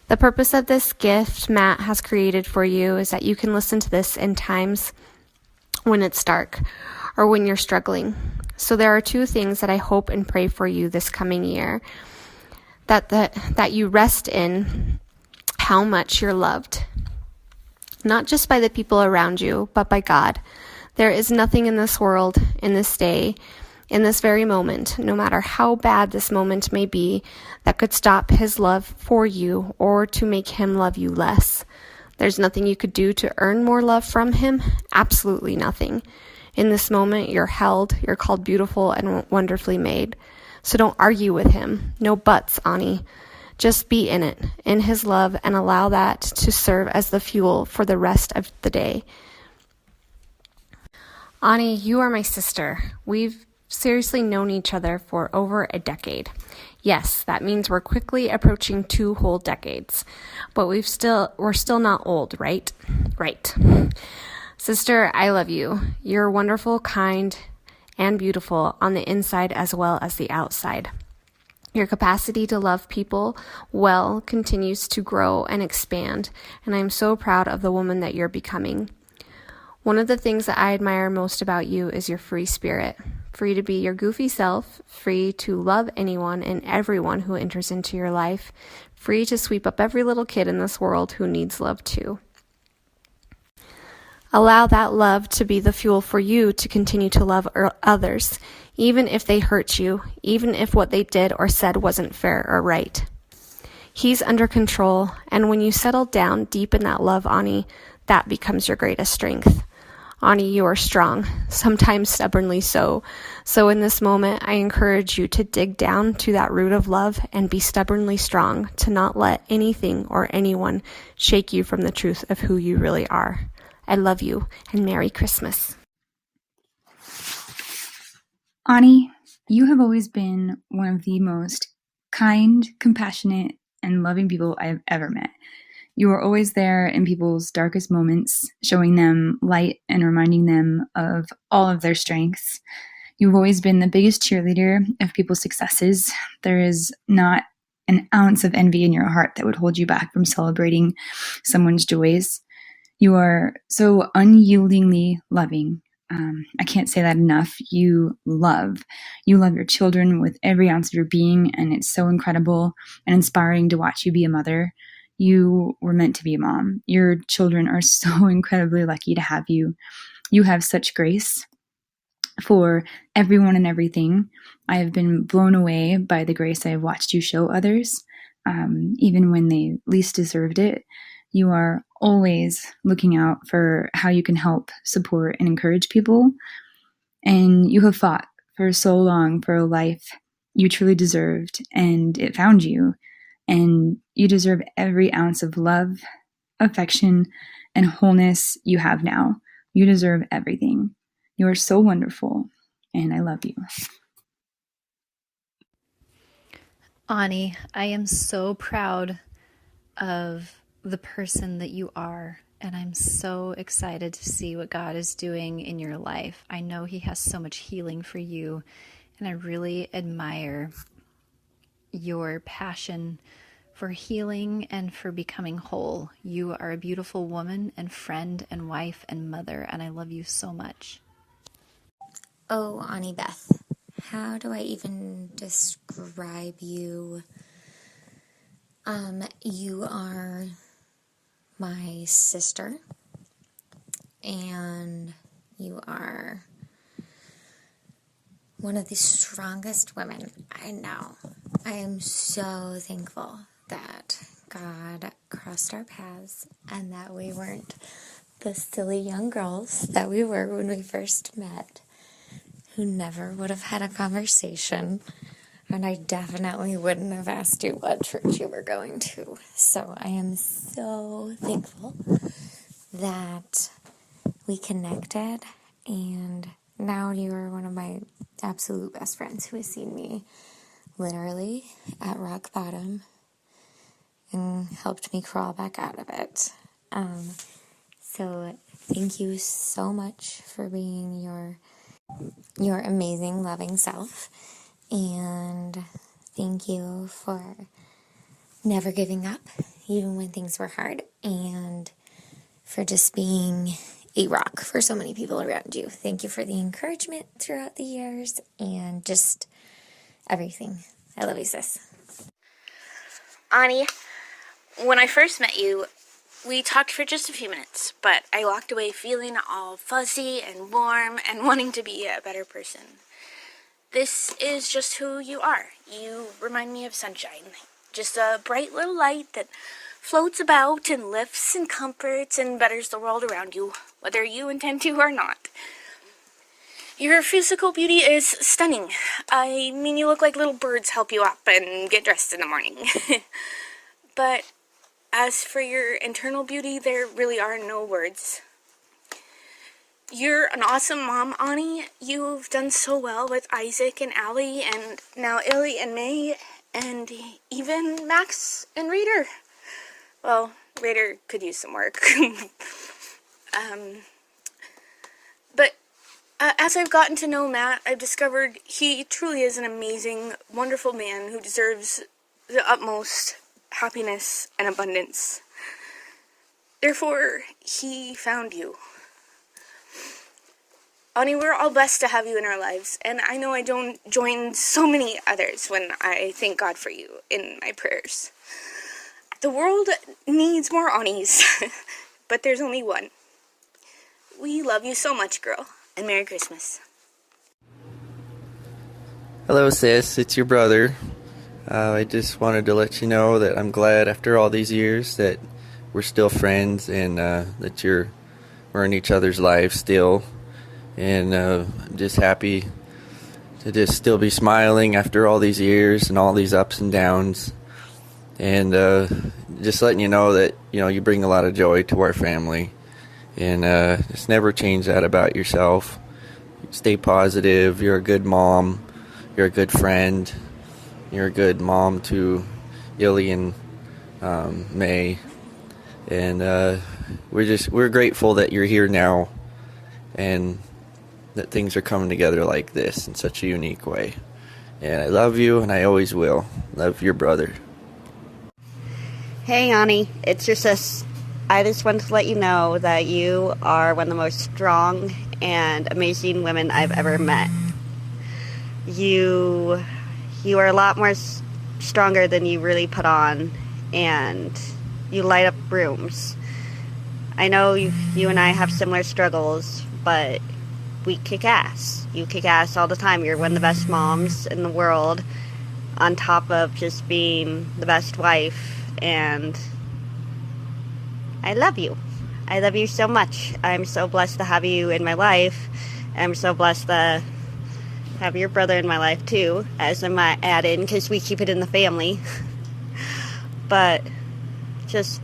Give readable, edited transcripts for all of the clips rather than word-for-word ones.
The purpose of this gift Matt has created for you is that you can listen to this in times when it's dark or when you're struggling. So there are two things that I hope and pray for you this coming year. That you rest in how much you're loved. Not just by the people around you, but by God. There is nothing in this world, in this day, in this very moment, no matter how bad this moment may be, that could stop his love for you or to make him love you less. There's nothing you could do to earn more love from him. Absolutely nothing. In this moment, you're held, you're called beautiful and wonderfully made. So don't argue with him. No buts, Ahni. Just be in it, in his love, and allow that to serve as the fuel for the rest of the day. Ahni, you are my sister. We've seriously known each other for over a decade. Yes, that means we're quickly approaching 2 whole decades. But we're still not old, right? Right. Sister, I love you. You're wonderful, kind, and beautiful on the inside as well as the outside. Your capacity to love people well continues to grow and expand, and I'm so proud of the woman that you're becoming. One of the things that I admire most about you is your free spirit. Free to be your goofy self, free to love anyone and everyone who enters into your life, free to sweep up every little kid in this world who needs love too. Allow that love to be the fuel for you to continue to love others, even if they hurt you, even if what they did or said wasn't fair or right. He's under control, and when you settle down deep in that love, Ahni, that becomes your greatest strength. Ahni, you are strong, sometimes stubbornly so. So in this moment, I encourage you to dig down to that root of love and be stubbornly strong, to not let anything or anyone shake you from the truth of who you really are. I love you, and Merry Christmas. Ahni, you have always been one of the most kind, compassionate, and loving people I've ever met. You are always there in people's darkest moments, showing them light and reminding them of all of their strengths. You've always been the biggest cheerleader of people's successes. There is not an ounce of envy in your heart that would hold you back from celebrating someone's joys. You are so unyieldingly loving. I can't say that enough. You love your children with every ounce of your being, and it's so incredible and inspiring to watch you be a mother. You were meant to be a mom. Your children are so incredibly lucky to have you. You have such grace for everyone and everything. I have been blown away by the grace I have watched you show others, even when they least deserved it. You are always looking out for how you can help, support, and encourage people. And you have fought for so long for a life you truly deserved, and it found you. And you deserve every ounce of love, affection, and wholeness you have now. You deserve everything. You are so wonderful, and I love you. Ahni, I am so proud of the person that you are, and I'm so excited to see what God is doing in your life. I know He has so much healing for you, and I really admire your passion for healing and for becoming whole. You are a beautiful woman and friend and wife and mother, and I love you so much. Oh, Ahni Beth, how do I even describe you? You are my sister, and you are one of the strongest women I know. I am so thankful that God crossed our paths and that we weren't the silly young girls that we were when we first met, who never would have had a conversation, and I definitely wouldn't have asked you what church you were going to. So I am so thankful that we connected, and now you are one of my absolute best friends who has seen me literally at rock bottom and helped me crawl back out of it. So thank you so much for being your amazing, loving self. And thank you for never giving up, even when things were hard, and for just being a rock for so many people around you. Thank you for the encouragement throughout the years and just everything. I love you, sis. Ahni, when I first met you, we talked for just a few minutes, but I walked away feeling all fuzzy and warm and wanting to be a better person. This is just who you are. You remind me of sunshine. Just a bright little light that floats about and lifts and comforts and betters the world around you, whether you intend to or not. Your physical beauty is stunning. I mean, you look like little birds help you up and get dressed in the morning. But as for your internal beauty, there really are no words. You're an awesome mom, Ahni. You've done so well with Isaac and Allie, and now Illy and May, and even Max and Raider. Well, Raider could use some work. But as I've gotten to know Matt, I've discovered he truly is an amazing, wonderful man who deserves the utmost happiness and abundance. Therefore, he found you. Ahni, we're all blessed to have you in our lives, and I know I don't join so many others when I thank God for you in my prayers. The world needs more Ahnis, but there's only one. We love you so much, girl, and Merry Christmas. Hello, sis. It's your brother. I just wanted to let you know that I'm glad after all these years that we're still friends and that we're in each other's lives still. And I'm just happy to just still be smiling after all these years and all these ups and downs. And just letting you know that, you bring a lot of joy to our family. And just never change that about yourself. Stay positive. You're a good mom. You're a good friend. You're a good mom to Illy and May. And we're grateful that you're here now and that things are coming together like this in such a unique way. And I love you, and I always will. Love your brother. Hey, Ahni, it's your sis. I just wanted to let you know that you are one of the most strong and amazing women I've ever met. You are a lot more stronger than you really put on, and you light up rooms. I know you and I have similar struggles, but we kick ass. You kick ass all the time. You're one of the best moms in the world, on top of just being the best wife, and I love you. I love you so much. I'm so blessed to have you in my life. I'm so blessed to have your brother in my life too, as I might add in, because we keep it in the family. But just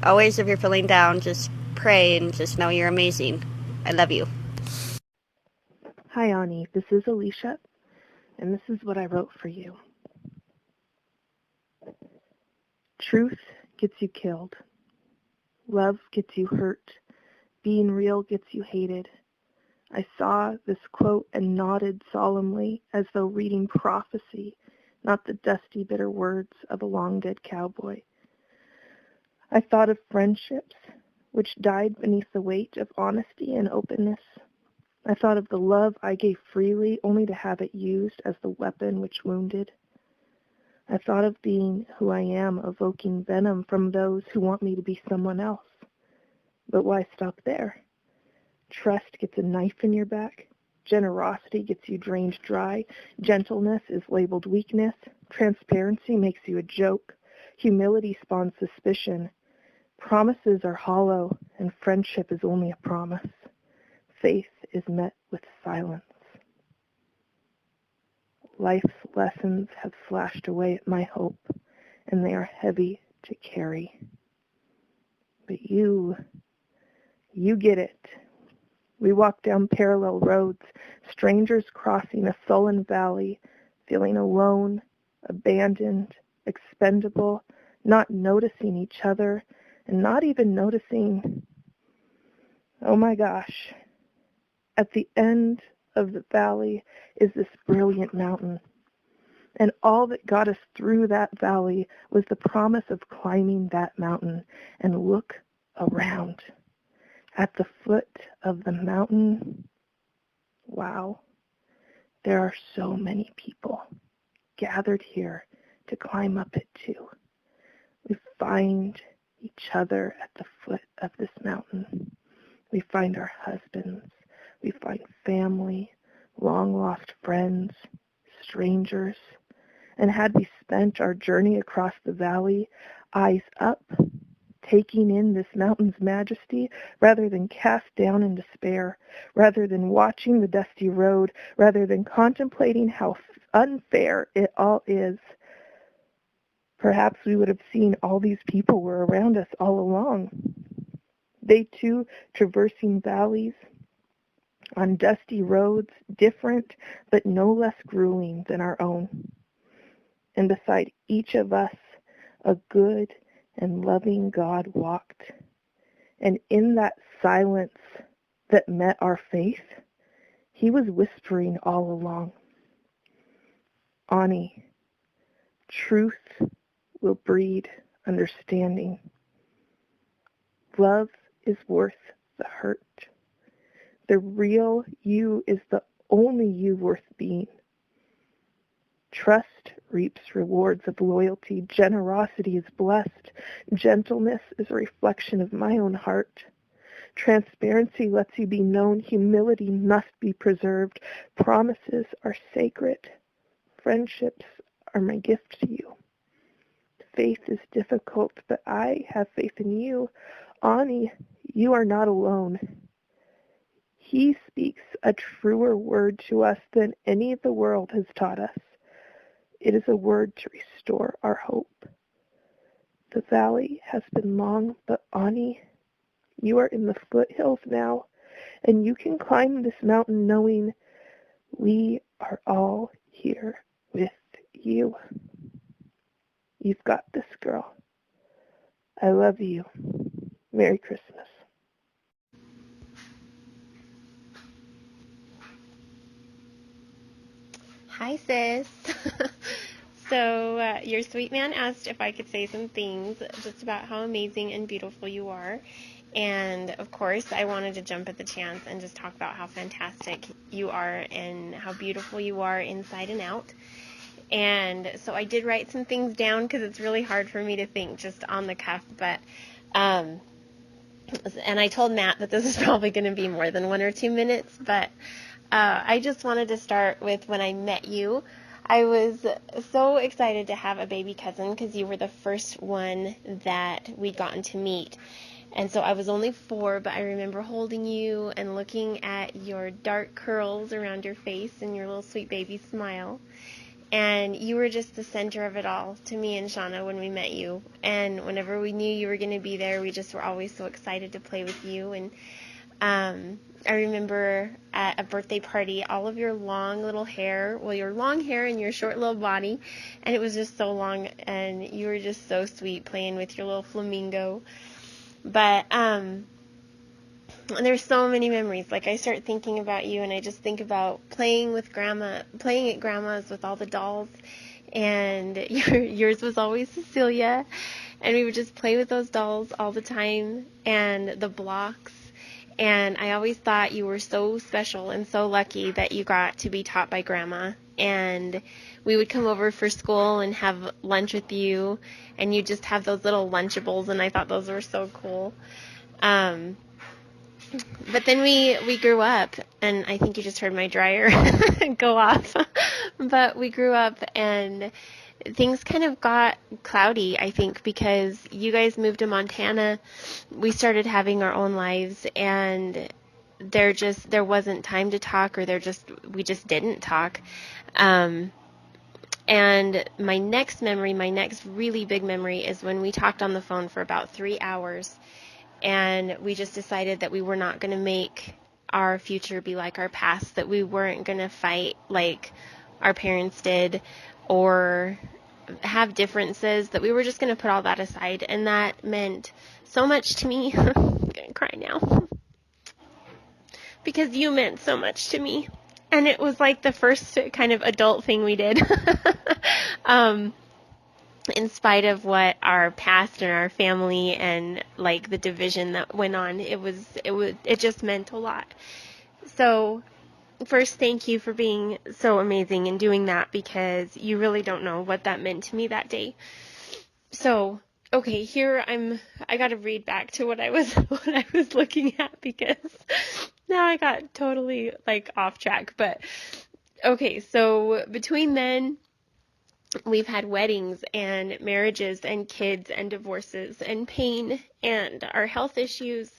always, if you're feeling down, just pray and just know you're amazing. I love you. Hi, Ahni. This is Alicia, and this is what I wrote for you. Truth gets you killed. Love gets you hurt. Being real gets you hated. I saw this quote and nodded solemnly as though reading prophecy, not the dusty, bitter words of a long-dead cowboy. I thought of friendships which died beneath the weight of honesty and openness. I thought of the love I gave freely only to have it used as the weapon which wounded. I thought of being who I am, evoking venom from those who want me to be someone else. But why stop there? Trust gets a knife in your back. Generosity gets you drained dry. Gentleness is labeled weakness. Transparency makes you a joke. Humility spawns suspicion. Promises are hollow, and friendship is only a promise. Faith is met with silence. Life's lessons have flashed away at my hope, and they are heavy to carry. But you get it. We walk down parallel roads, strangers crossing a sullen valley, feeling alone, abandoned, expendable, not noticing each other, and not even noticing, oh my gosh, at the end of the valley is this brilliant mountain. And all that got us through that valley was the promise of climbing that mountain. And look around. At the foot of the mountain, wow, there are so many people gathered here to climb up it too. We find each other at the foot of this mountain. We find our husbands. We find family, long-lost friends, strangers. And had we spent our journey across the valley, eyes up, taking in this mountain's majesty, rather than cast down in despair, rather than watching the dusty road, rather than contemplating how unfair it all is, perhaps we would have seen all these people were around us all along. They too traversing valleys on dusty roads, different but no less grueling than our own. And beside each of us, a good and loving God walked. And in that silence that met our faith, he was whispering all along, Ahni, truth will breed understanding. Love is worth the hurt. The real you is the only you worth being. Trust reaps rewards of loyalty. Generosity is blessed. Gentleness is a reflection of my own heart. Transparency lets you be known. Humility must be preserved. Promises are sacred. Friendships are my gift to you. Faith is difficult, but I have faith in you. Ahni, you are not alone. He speaks a truer word to us than any the world has taught us. It is a word to restore our hope. The valley has been long, but Ahni, you are in the foothills now, and you can climb this mountain knowing we are all here with you. You've got this, girl. I love you. Merry Christmas. Hi, sis. So your sweet man asked if I could say some things just about how amazing and beautiful you are. And, of course, I wanted to jump at the chance and just talk about how fantastic you are and how beautiful you are inside and out. And so I did write some things down because it's really hard for me to think just on the cuff. But, and I told Matt that this is probably going to be more than 1 or 2 minutes. But I just wanted to start with when I met you. I was so excited to have a baby cousin because you were the first one that we'd gotten to meet. And so I was only 4, but I remember holding you and looking at your dark curls around your face and your little sweet baby smile. And you were just the center of it all to me and Shauna when we met you. And whenever we knew you were going to be there, we just were always so excited to play with you. And I remember at a birthday party, all of your long little hair, well, your long hair and your short little body, and it was just so long, and you were just so sweet playing with your little flamingo. But there's so many memories. Like, I start thinking about you, and I just think about playing at Grandma's with all the dolls, and yours was always Cecilia, and we would just play with those dolls all the time, and the blocks. And I always thought you were so special and so lucky that you got to be taught by Grandma. And we would come over for school and have lunch with you, and you just have those little Lunchables, and I thought those were so cool. But then we grew up, and I think you just heard my dryer go off. But we grew up, and things kind of got cloudy, I think, because you guys moved to Montana. We started having our own lives, and there wasn't time to talk, or we just didn't talk. And my next really big memory is when we talked on the phone for about 3 hours, and we just decided that we were not going to make our future be like our past, that we weren't going to fight like our parents did or have differences, that we were just going to put all that aside. And that meant so much to me. I'm going to cry now. Because you meant so much to me. And it was like the first kind of adult thing we did. In spite of what our past and our family and like the division that went on, it just meant a lot. So first, thank you for being so amazing and doing that, because you really don't know what that meant to me that day. So, okay, I got to read back to what I was looking at, because now I got totally like off track. But okay, so between then, we've had weddings and marriages and kids and divorces and pain and our health issues,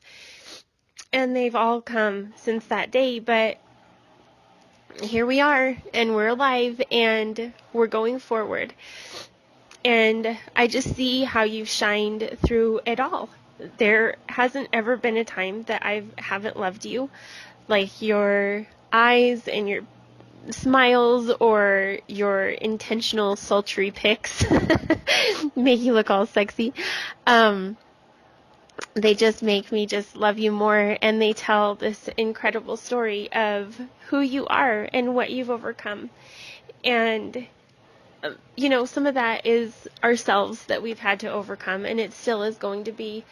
and they've all come since that day. But here we are, and we're alive, and we're going forward. And I just see how you've shined through it all. There hasn't ever been a time that I haven't loved you. Like your eyes and your smiles or your intentional sultry pics make you look all sexy. They just make me just love you more, and they tell this incredible story of who you are and what you've overcome. And some of that is ourselves that we've had to overcome, and it still is going to be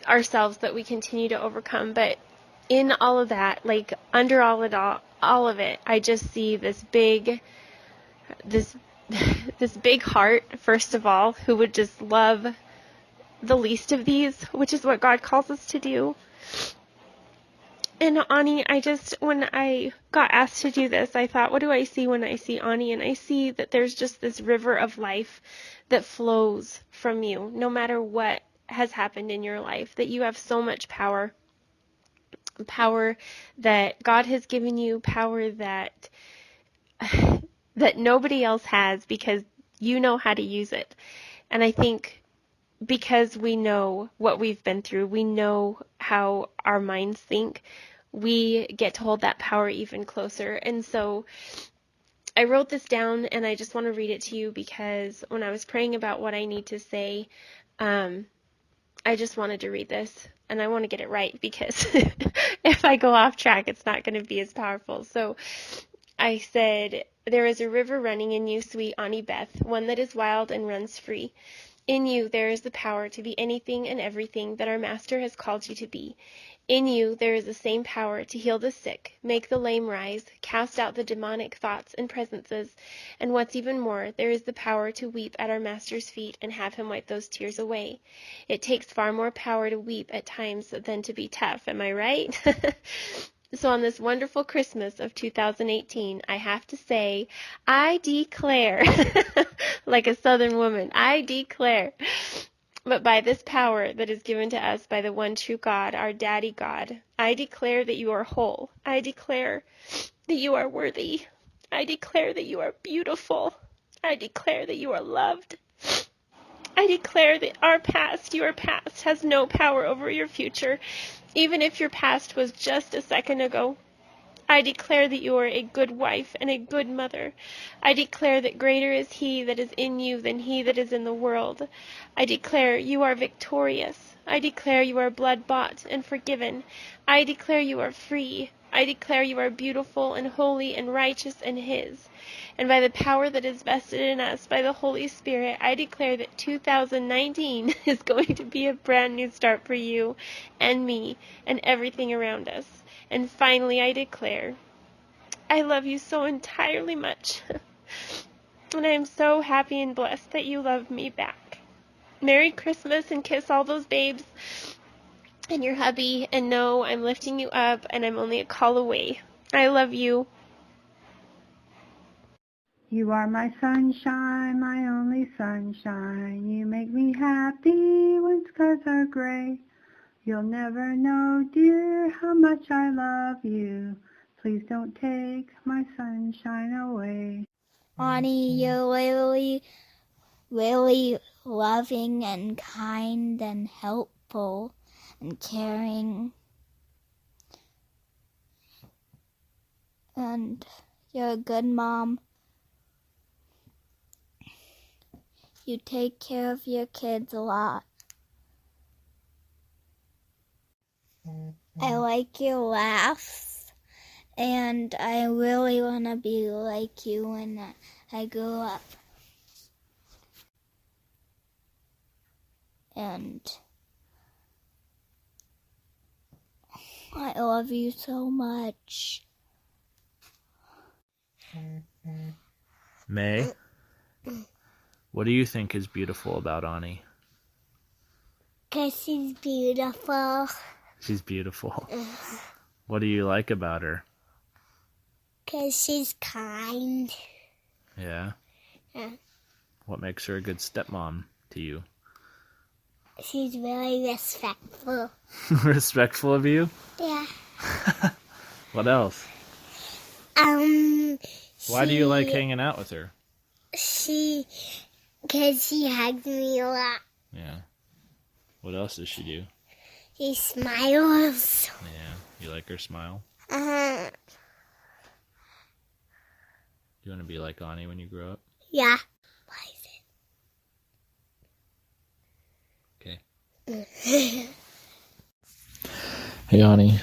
ourselves that we continue to overcome. But in all of that, like under all of it, I just see this big heart, first of all, who would just love the least of these, which is what God calls us to do. And Ahni, when I got asked to do this, I thought, what do I see when I see Ahni? And I see that there's just this river of life that flows from you, no matter what has happened in your life, that you have so much power that God has given you, power that nobody else has, because you know how to use it. And I think because we know what we've been through, we know how our minds think, we get to hold that power even closer. And so I wrote this down, and I just want to read it to you, because when I was praying about what I need to say, I just wanted to read this, and I want to get it right, because if I go off track, it's not going to be as powerful. So I said, there is a river running in you, sweet Ahni Beth, one that is wild and runs free. In you there is the power to be anything and everything that our Master has called you to be. In you there is the same power to heal the sick, make the lame rise, cast out the demonic thoughts and presences, and what's even more, there is the power to weep at our Master's feet and have him wipe those tears away. It takes far more power to weep at times than to be tough, am I right? So on this wonderful Christmas of 2018, I have to say, I declare, like a Southern woman, I declare, but by this power that is given to us by the one true God, our Daddy God, I declare that you are whole. I declare that you are worthy. I declare that you are beautiful. I declare that you are loved. I declare that your past, has no power over your future, even if your past was just a second ago. I declare that you are a good wife and a good mother. I declare that greater is he that is in you than he that is in the world. I declare you are victorious. I declare you are blood-bought and forgiven. I declare you are free. I declare you are beautiful and holy and righteous and his. And by the power that is vested in us by the Holy Spirit, I declare that 2019 is going to be a brand new start for you and me and everything around us. And finally, I declare, I love you so entirely much. And I am so happy and blessed that you love me back. Merry Christmas, and kiss all those babes and your hubby, and know I'm lifting you up and I'm only a call away. I love you. You are my sunshine, my only sunshine. You make me happy when skies are gray. You'll never know, dear, how much I love you. Please don't take my sunshine away. Ahni, you're really, really loving and kind and helpful and caring. And you're a good mom. You take care of your kids a lot. I like your laughs And I really want to be like you when I grow up. And I love you so much. May, what do you think is beautiful about Ahni? 'Cause she's beautiful. She's beautiful. What do you like about her? 'Cause she's kind. Yeah? Yeah. What makes her a good stepmom to you? She's very respectful. Respectful of you? Yeah. What else? Why do you like hanging out with her? Because she hugs me a lot. Yeah. What else does she do? She smiles. Yeah. You like her smile? Uh-huh. Do you want to be like Ahni when you grow up? Yeah. Okay. Hey, Ahni.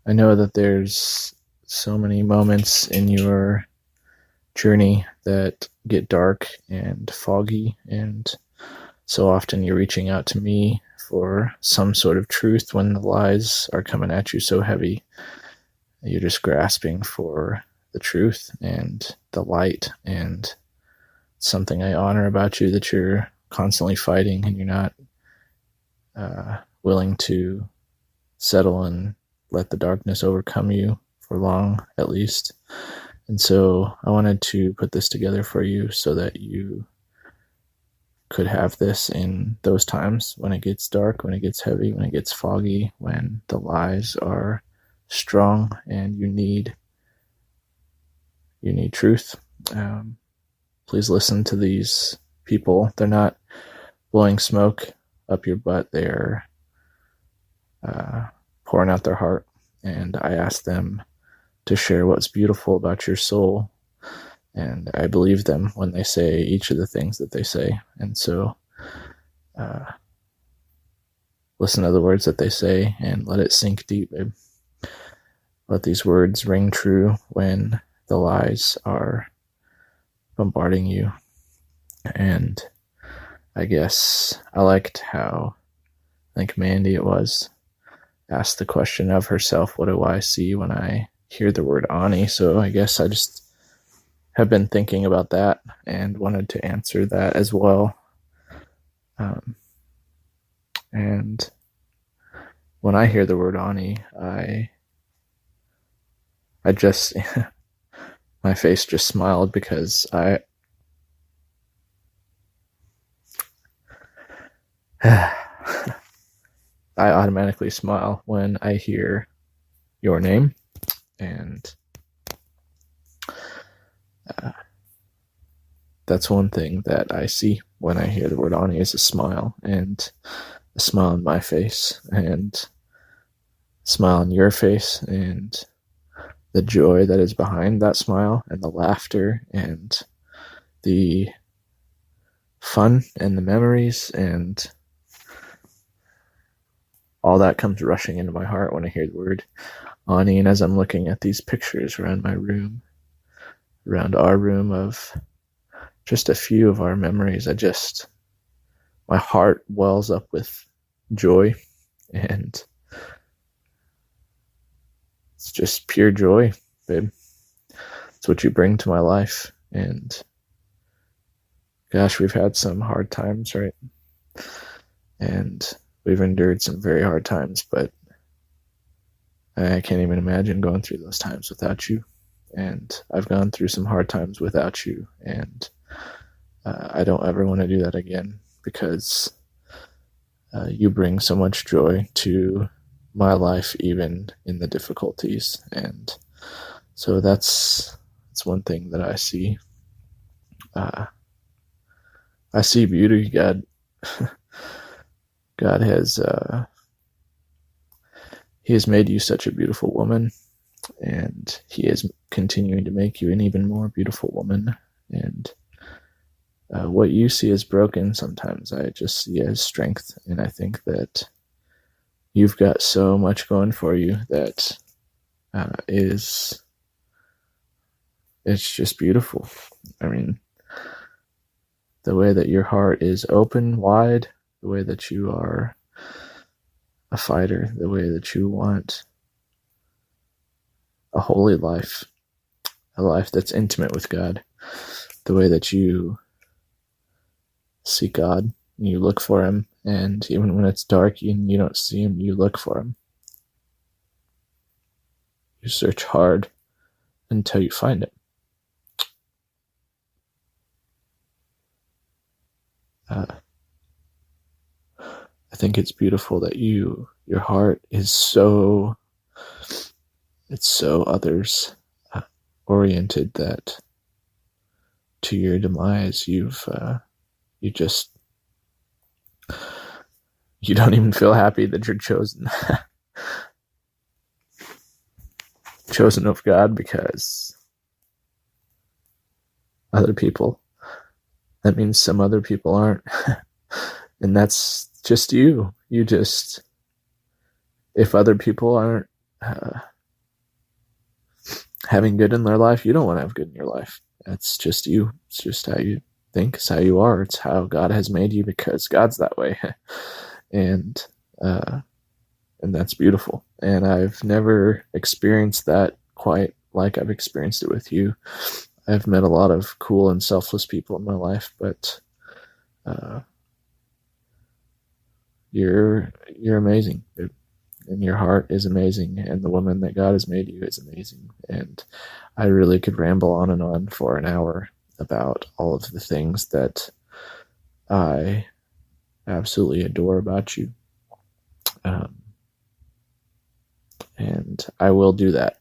I know that there's so many moments in your journey that get dark and foggy, and so often you're reaching out to me for some sort of truth when the lies are coming at you so heavy. You're just grasping for the truth and the light, and something I honor about you, that you're constantly fighting and you're not willing to settle and let the darkness overcome you for long, at least. And so I wanted to put this together for you so that you could have this in those times when it gets dark, when it gets heavy, when it gets foggy, when the lies are strong and you need truth. Please listen to these people. They're not blowing smoke up your butt. They're pouring out their heart. And I asked them to share what's beautiful about your soul. And I believe them when they say each of the things that they say. And so listen to the words that they say and let it sink deep, babe. Let these words ring true when the lies are bombarding you. And I guess I liked how, I think Mandy it was, asked the question of herself, what do I see when I hear the word Ahni? So I guess I just have been thinking about that and wanted to answer that as well. And when I hear the word Ahni, I just, my face just smiled because I automatically smile when I hear your name. And that's one thing that I see when I hear the word Ahni is a smile, and a smile on my face, and a smile on your face, and the joy that is behind that smile, and the laughter, and the fun, and the memories, and all that comes rushing into my heart when I hear the word Ahni. And as I'm looking at these pictures around my room, around our room of just a few of our memories, my heart wells up with joy, and it's just pure joy, babe. It's what you bring to my life. And gosh, we've had some hard times, right? And we've endured some very hard times, but I can't even imagine going through those times without you. And I've gone through some hard times without you, and I don't ever want to do that again, because you bring so much joy to my life, even in the difficulties. And so that's one thing that I see. I see beauty. God has He has made you such a beautiful woman, and He is continuing to make you an even more beautiful woman. And what you see as broken, sometimes I just see as strength. And I think that you've got so much going for you that is it's just beautiful. I mean, the way that your heart is open wide, the way that you are a fighter, the way that you want a holy life, a life that's intimate with God, the way that you seek God, you look for him, and even when it's dark and you don't see him, you look for him. You search hard until you find it. I think it's beautiful that your heart is so others oriented that to your demise you don't even feel happy that you're chosen chosen of God, because that means some other people aren't. And that's just you. If other people aren't having good in their life, you don't want to have good in your life. That's just you. It's just how you think. It's how you are. It's how God has made you, because God's that way. And that's beautiful. And I've never experienced that quite like I've experienced it with you. I've met a lot of cool and selfless people in my life, but you're amazing, dude. And your heart is amazing, and the woman that God has made you is amazing. And I really could ramble on and on for an hour about all of the things that I absolutely adore about you. And I will do that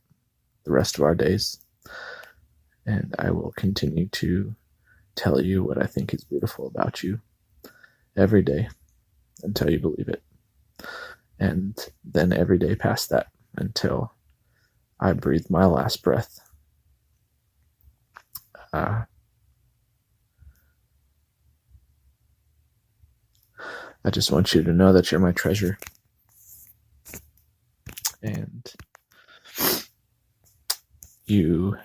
the rest of our days. And I will continue to tell you what I think is beautiful about you every day until you believe it. And then every day past that until I breathe my last breath. I just want you to know that you're my treasure. And you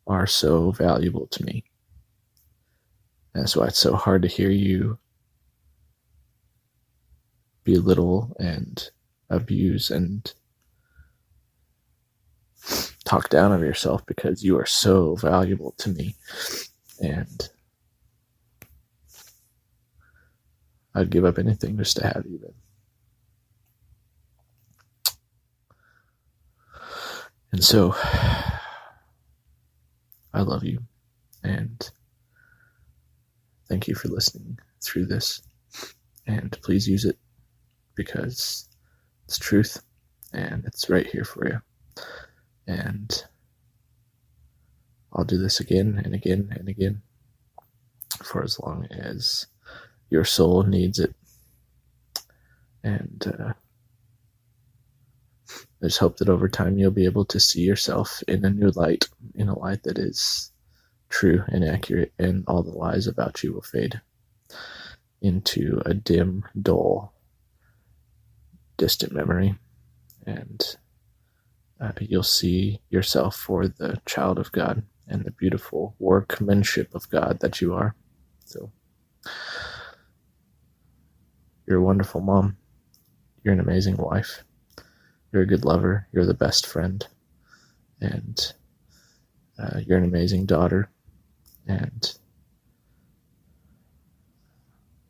are so valuable to me. That's why it's so hard to hear you belittle and abuse and talk down of yourself, because you are so valuable to me. And I'd give up anything just to have you then. And so I love you, and thank you for listening through this. And please use it, because it's truth and it's right here for you. And I'll do this again and again and again for as long as your soul needs it. And I just hope that over time you'll be able to see yourself in a new light, in a light that is true and accurate, and all the lies about you will fade into a dim, dull, distant memory. And you'll see yourself for the child of God and the beautiful workmanship of God that you are. So you're a wonderful mom. You're an amazing wife. You're a good lover. You're the best friend. And you're an amazing daughter. And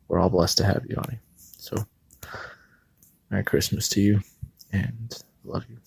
we're all blessed to have you, Ahni. So Merry Christmas to you, and love you.